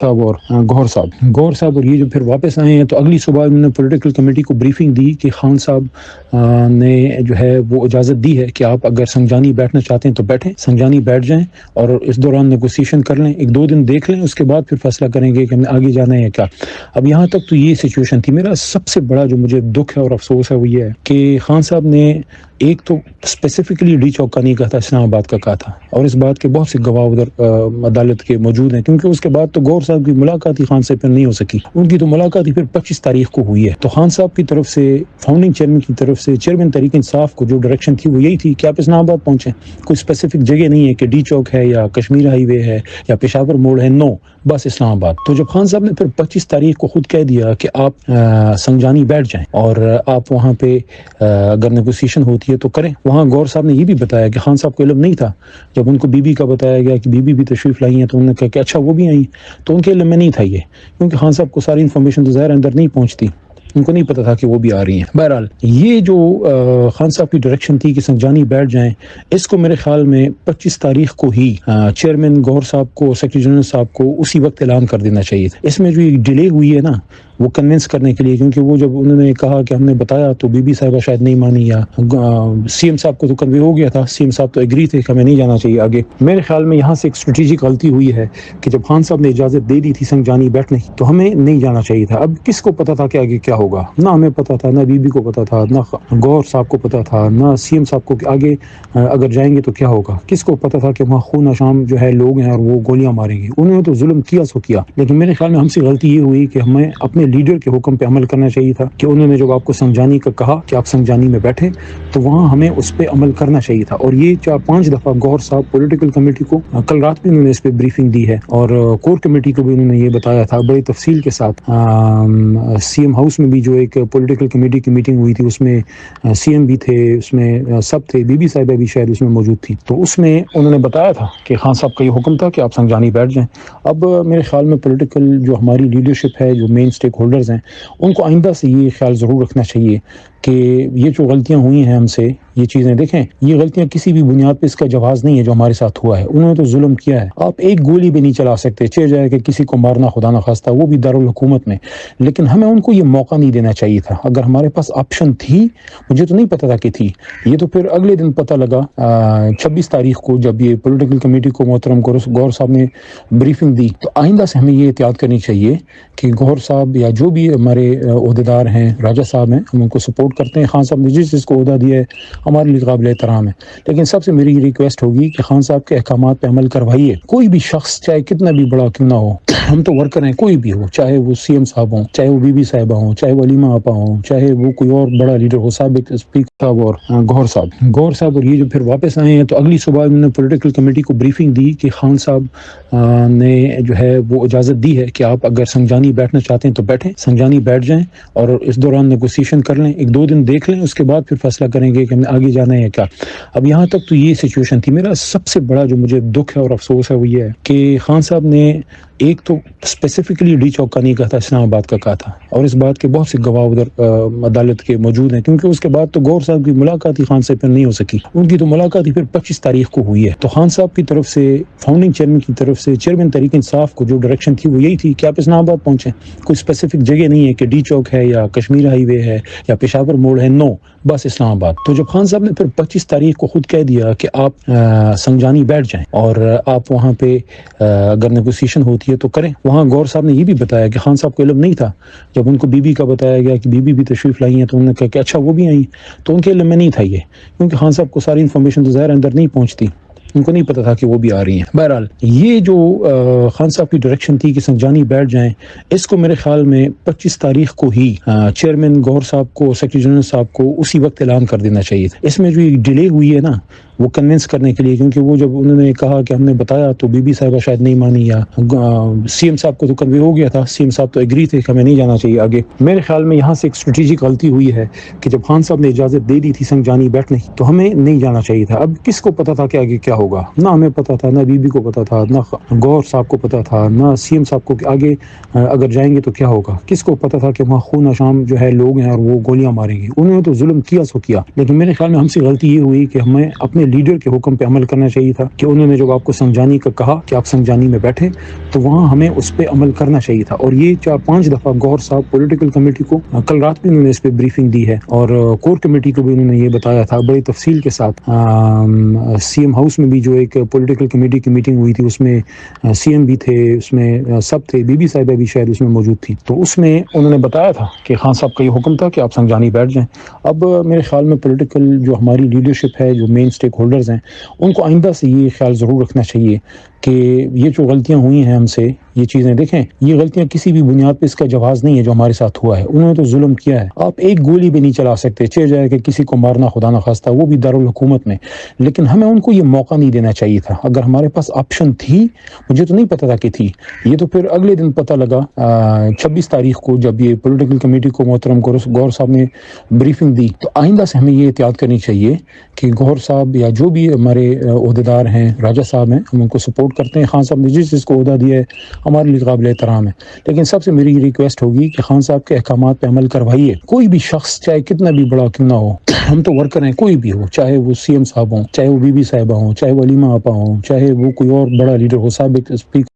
صاحب اور گور صاحب اور یہ جو پھر واپس آئے ہیں تو اگلی صبح انہوں نے پولیٹیکل کمیٹی کو بریفنگ دی کہ خان صاحب نے جو ہے وہ اجازت دی ہے کہ آپ اگر سنجانی بیٹھنا چاہتے ہیں تو بیٹھیں، سنجانی بیٹھ جائیں اور اس دوران نیگوسیشن کر لیں، 1-2 دن دیکھ لیں، اس کے بعد پھر فیصلہ کریں گے کہ ہمیں آگے جانا ہے یا کیا۔ اب یہاں تک تو یہ سچویشن تھی۔ میرا سب سے بڑا جو مجھے دکھ ہے اور افسوس ہے وہ یہ ہے کہ خان صاحب نے ایک تو اسپیسیفکلی ڈی چوک کا نہیں کہا تھا، اسلام آباد کا کہا تھا، اور اس بات کے بہت سے گواہ ادھر عدالت کے موجود ہیں، کیونکہ اس کے بعد تو گور صاحب کی ملاقات ہی خان سے پھر نہیں ہو سکی۔ ان کی تو ملاقات ہی پھر 25 تاریخ کو ہوئی ہے۔ تو خان صاحب کی طرف سے، فاؤنڈنگ چیئرمین کی طرف سے، چیئرمین تحریک انصاف کو جو ڈائریکشن تھی وہ یہی تھی کہ آپ اسلام آباد پہنچیں، کوئی اسپیسیفک جگہ نہیں ہے کہ ڈی چوک ہے یا کشمیر ہائی وے ہے یا پشاور موڑ ہے، نو، بس اسلام آباد۔ تو جب خان صاحب نے پھر 25 تاریخ کو خود کہہ دیا کہ آپ سنجانی بیٹھ جائیں اور آپ وہاں پہ اگر نیگوسیشن ہوتی ہے تو کریں، وہاں گور صاحب نے یہ بھی بتایا کہ خان صاحب کو علم نہیں تھا۔ جب ان کو بی بی کا بتایا گیا کہ بی بی بھی تشریف لائی ہیں تو انہوں نے کہا کہ اچھا وہ بھی آئی، تو ان کے علم میں نہیں تھا یہ، کیونکہ خان صاحب کو ساری انفارمیشن تو ظاہر اندر نہیں پہنچتی، ان کو نہیں پتا تھا کہ وہ بھی آ رہی ہیں۔ بہرحال یہ جو خان صاحب کی ڈائریکشن تھی کہ سنجانی بیٹھ جائیں، اس کو میرے خیال میں 25 تاریخ کو ہی چیئرمین گور صاحب کو، سیکرٹری جنرل صاحب کو اسی وقت اعلان کر دینا چاہیے تھا۔ اس میں جو یہ ڈیلے ہوئی ہے نا، وہ کنونس کرنے کے لیے، کیونکہ وہ جب انہوں نے کہا کہ ہم نے بتایا تو بی بی صاحبہ شاید نہیں مانی، یا سی ایم صاحب کو تو کنوے ہو گیا تھا، سی ایم صاحب تو ایگری تھے کہ ہمیں نہیں جانا چاہیے آگے۔ میرے خیال میں یہاں سے ایک اسٹریٹجک غلطی ہوئی ہے کہ جب خان صاحب نے اجازت دے دی تھی سنجانی بیٹھنے کی تو ہمیں نہیں جانا چاہیے تھا۔ اب کس کو پتا تھا کہ آگے کیا ہوگا؟ نہ ہمیں پتا تھا، نہ بی بی کو پتا تھا، نہ گور صاحب کو پتا تھا، نہ سی ایم صاحب کو کہ آگے اگر جائیں گے تو کیا ہوگا۔ کس کو پتا تھا کہ وہاں خون شام جو ہے لوگ ہیں اور وہ گولیاں ماریں گے۔ انہوں نے تو ظلم کیا سو کیا، لیکن میرے خیال میں ہم سے غلطی یہ ہوئی کہ ہمیں اپنے لیڈر کے حکم پہ عمل کرنا چاہیے تھا کہ انہوں نے جب آپ کو سنجانی کا کہا کہ آپ سنجانی میں بیٹھیں تو وہاں ہمیں اس پہ عمل کرنا چاہیے تھا۔ اور یہ 4-5 دفعہ گور صاحب پولیٹیکل کمیٹی کو، کل رات بھی انہوں نے اس پہ بریفنگ دی ہے اور کور کمیٹی کو بھی انہوں نے یہ بتایا تھا بڑی تفصیل کے ساتھ۔ سی ایم ہاؤس میں بھی جو ایک پولیٹیکل کمیٹی کی میٹنگ ہوئی تھی، اس میں سی ایم بھی تھے، اس میں سب تھے، بی بی صاحبہ بھی شاید اس میں موجود تھی، تو اس میں انہوں نے بتایا تھا کہ خان صاحب کا یہ حکم تھا کہ آپ سنجانی بیٹھ جائیں۔ اب میرے خیال میں پولیٹیکل جو ہماری لیڈرشپ ہے، جو مین سٹیک ہولڈرز ہیں، ان کو آئندہ سے یہ خیال ضرور رکھنا چاہیے کہ یہ جو غلطیاں ہوئی ہیں ہم سے، یہ چیزیں دیکھیں، یہ غلطیاں کسی بھی بنیاد پہ اس کا جواز نہیں ہے جو ہمارے ساتھ ہوا ہے۔ انہوں نے تو ظلم کیا ہے، آپ ایک گولی بھی نہیں چلا سکتے، چہ جائے کہ کسی کو مارنا خدا نہ خواستہ، وہ بھی دارالحکومت میں، لیکن ہمیں ان کو یہ موقع نہیں دینا چاہیے تھا۔ اگر ہمارے پاس آپشن تھی، مجھے تو نہیں پتا تھا کہ تھی، یہ تو پھر اگلے دن پتہ لگا 26 تاریخ کو جب یہ پولیٹیکل کمیٹی کو محترم گور صاحب نے بریفنگ دی۔ تو آئندہ سے ہمیں یہ احتیاط کرنی چاہیے کہ گور صاحب یا جو بھی ہمارے عہدیدار ہیں، راجہ صاحب ہیں، ہم ان کو سپورٹ کرتے ہیں۔ خان صاحب نے جس کو عہدہ دیا ہے ہمارے لیے قابل احترام ہے، لیکن سب سے میری ریکویسٹ ہوگی کہ خان صاحب کے احکامات پہ عمل کروائیے۔ کوئی بھی شخص چاہے کتنا بھی بڑا کیوں نہ ہو، ہم تو ورکر ہیں، کوئی بھی ہو، چاہے وہ سی ایم صاحب ہوں، چاہے وہ بی بی صاحبہ ہوں، چاہے وہ علیمہ آپا ہوں، چاہے وہ کوئی اور بڑا لیڈر ہو، سابق اسپیکر صاحب اور گور صاحب اور یہ جو پھر واپس آئے ہیں تو اگلی صبح انہوں نے پولیٹیکل کمیٹی کو بریفنگ دی کہ خان صاحب نے جو ہے وہ اجازت دی ہے کہ آپ اگر سنجانی بیٹھنا چاہتے ہیں تو بیٹھیں، سنجانی بیٹھ جائیں اور اس دوران نیگوسیشن کر لیں، 1-2 دن دیکھ لیں، اس کے بعد پھر فیصلہ کریں گے کہ ہمیں آگے جانا ہے یا کیا۔ اب یہاں تک تو یہ سچویشن تھی۔ میرا سب سے بڑا جو مجھے دکھ ہے اور افسوس ہے وہ یہ ہے کہ خان صاحب نے ایک تو اسپیسیفکلی ڈی چوک کا نہیں کہا تھا، اسلام آباد کا کہا تھا، اور اس بات کے بہت سے گواہ ادھر عدالت کے موجود ہیں، کیونکہ اس کے بعد تو گور صاحب کی ملاقات ہی خان سے پھر نہیں ہو سکی، ان کی تو ملاقات ہی پھر 25 تاریخ کو ہوئی ہے۔ تو خان صاحب کی طرف سے، فاؤنڈنگ چیئرمین کی طرف سے، چیئرمین تحریک انصاف کو جو ڈائریکشن تھی وہ یہی تھی کہ آپ اسلام آباد پہنچیں، کوئی اسپیسیفک جگہ نہیں ہے کہ ڈی چوک ہے یا کشمیر ہائی وے ہے یا پشاور موڑ ہے، نو، بس اسلام آباد۔ تو جب خان صاحب نے پھر 25 تاریخ کو خود کہہ دیا کہ آپ سنجانی بیٹھ جائیں اور آپ وہاں پہ اگر نیگوسیشن ہوتی ہے تو کریں، وہاں گور صاحب نے یہ بھی بتایا کہ خان صاحب کو علم نہیں تھا۔ جب ان کو بی بی کا بتایا گیا کہ بی بی بھی تشریف لائی ہیں تو انہوں نے کہا کہ اچھا وہ بھی آئی، تو ان کے علم میں نہیں تھا یہ، کیونکہ خان صاحب کو ساری انفارمیشن تو ظاہر اندر نہیں پہنچتی، ان کو نہیں پتا تھا کہ وہ بھی آ رہی ہیں۔ بہرحال یہ جو خان صاحب کی ڈائریکشن تھی کہ سنجانی بیٹھ جائیں، اس کو میرے خیال میں 25 تاریخ کو ہی چیئرمین گور صاحب کو، سیکرٹری جنرل صاحب کو اسی وقت اعلان کر دینا چاہیے تھا۔ اس میں جو یہ ڈیلے ہوئی ہے نا، وہ کنونس کرنے کے لیے، کیونکہ وہ جب انہوں نے کہا کہ ہم نے بتایا تو بی بی صاحبہ شاید نہیں مانی، یا سی ایم صاحب کو تو کنوے ہو گیا تھا، سی ایم صاحب تو ایگری تھے کہ ہمیں نہیں جانا چاہیے آگے۔ میرے خیال میں یہاں سے ایک اسٹریٹجک غلطی ہوئی ہے کہ جب خان صاحب نے اجازت دے دی تھی سنجانی بیٹھنے کی تو ہمیں نہیں جانا چاہیے تھا۔ اب کس کو پتا تھا کہ آگے کیا ہوگا؟ نہ ہمیں پتا تھا، نہ بی بی کو پتا تھا، نہ گور صاحب کو پتا تھا، نہ سی ایم صاحب کو کہ آگے اگر جائیں گے تو کیا ہوگا۔ کس کو پتا تھا کہ وہاں خون شام جو ہے لوگ ہیں اور وہ گولیاں ماریں گے۔ انہوں نے تو ظلم کیا سو کیا، لیکن میرے خیال میں ہم سے غلطی یہ ہوئی کہ ہمیں اپنے ہمیں لیڈر کے حکم پہ عمل کرنا چاہیے تھا کہ انہوں نے جب آپ کو سنجانی کا کہا کہ آپ سنجانی میں بیٹھیں تو وہاں ہمیں اس پہ عمل کرنا چاہیے تھا. اور یہ 4-5 دفعہ گور صاحب پولیٹیکل کمیٹی کو کل رات بھی انہوں نے اس پہ بریفنگ دی ہے اور کور کمیٹی کو بھی انہوں نے یہ بتایا تھا بڑی تفصیل کے ساتھ. سی ایم ہاؤس میں بھی جو ایک پولیٹیکل کمیٹی کی میٹنگ ہوئی تھی اس میں سی ایم بھی تھے, اس میں سب تھے, بی بی صاحبہ بھی شاید اس میں موجود تھی. تو اس میں انہوں نے بتایا تھا کہ خان صاحب کا یہ حکم تھا کہ آپ سنجانی بیٹھ جائیں. اب میرے خیال میں پولیٹیکل جو ہماری لیڈرشپ ہے, جو مین سٹیک ہولڈرز ہیں, ان کو آئندہ سے یہ خیال ضرور رکھنا چاہیے کہ یہ جو غلطیاں ہوئی ہیں ہم سے, یہ چیزیں دیکھیں, یہ غلطیاں کسی بھی بنیاد پہ اس کا جواز نہیں ہے جو ہمارے ساتھ ہوا ہے. انہوں نے تو ظلم کیا ہے. آپ ایک گولی بھی نہیں چلا سکتے, چہ جائے کہ کسی کو مارنا خدا نہ خواستہ, وہ بھی دارالحکومت میں, لیکن ہمیں ان کو یہ موقع نہیں دینا چاہیے تھا. اگر ہمارے پاس آپشن تھی, مجھے تو نہیں پتا تھا کہ تھی, یہ تو پھر اگلے دن پتہ لگا 26 تاریخ کو جب یہ پولیٹیکل کمیٹی کو محترم گور صاحب نے بریفنگ دی. تو آئندہ سے ہمیں یہ احتیاط کرنی چاہیے کہ گور صاحب یا جو بھی ہمارے عہدیدار ہیں, راجہ صاحب ہیں, ہم ان کو سپورٹ کرتے ہیں. خان صاحب نے جس کو عہدہ دیا ہے ہمارے لیے قابل احترام ہے, لیکن سب سے میری ریکویسٹ ہوگی کہ خان صاحب کے احکامات پہ عمل کروائیے. کوئی بھی شخص چاہے کتنا بھی بڑا کیوں نہ ہو, ہم تو ورکر ہیں, کوئی بھی ہو, چاہے وہ سی ایم صاحب ہوں, چاہے وہ بی بی صاحبہ ہوں, چاہے وہ علیمہ آپا ہوں, چاہے وہ کوئی اور بڑا لیڈر ہو, سابق اسپیکر